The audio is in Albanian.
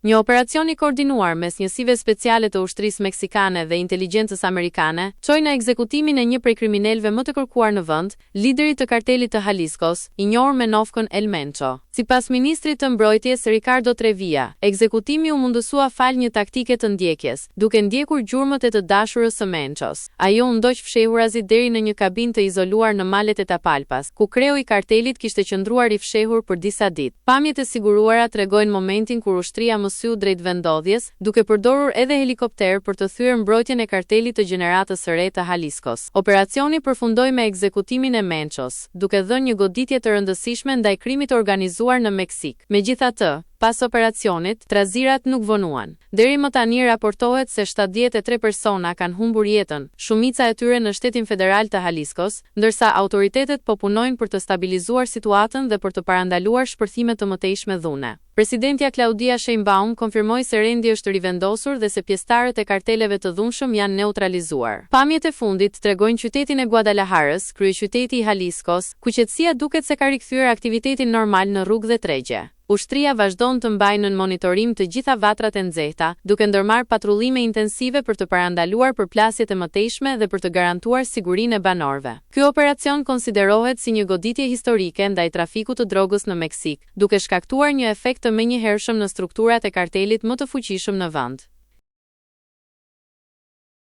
Një operacion i koordinuar mes njësive speciale të ushtrisë meksikane dhe inteligjencës amerikane çoi në ekzekutimin e një prej kriminalëve më të kërkuar në vend, liderit të kartelit të Jaliscos, i njohur me novkën El Mencho. Sipas ministrit të mbrojtjes Ricardo Trevilla, ekzekutimi u mundësua fal një taktike të ndjekjes, duke ndjekur gjurmët e të dashurës së Menchos. Ajo u ndoq fshehurazi deri në një kabinë të izoluar në malet e Tapalpas, ku kreu i kartelit kishte qëndruar i fshehur për disa ditë. Pamjet e siguruara tregojnë momentin kur ushtria mësyu drejt vendodhjes, duke përdorur edhe helikopter për të thyer mbrojtjen e kartelit të gjeneratës së re të Jaliscos. Operacioni përfundoi me ekzekutimin e Menchos, duke dhënë një goditje të rëndësishme ndaj krimit të organizuar në Meksik. Megjithatë, pas operacionit, trazirat nuk vonuan. Deri më tani raportohet se 73 persona kanë humbur jetën, shumica e tyre në shtetin federal të Jaliscos, ndërsa autoritetet po punojnë për të stabilizuar situatën dhe për të parandaluar shpërthime të mëtejshme dhune. Presidentja Claudia Sheinbaum konfirmoi se rendi është rivendosur dhe se pjesëtarët e karteleve të dhunshëm janë neutralizuar. Pamjet e fundit tregojnë qytetin e Guadalajarës, kryeqyteti i Jaliscos, ku qetësia duket se ka rikthyer aktivitetin normal në rrugë dhe tregje. Ushtria vazhdon të mbajë nën monitorim të gjitha vatrat e nxehta, duke ndërmarrë patrullime intensive për të parandaluar përplasjet e mëtejshme dhe për të garantuar sigurinë e banorëve. Ky operacion konsiderohet si një goditje historike ndaj trafikut të drogës në Meksik, duke shkaktuar një efekt të menjëhershëm në strukturat e kartelit më të fuqishëm në vend.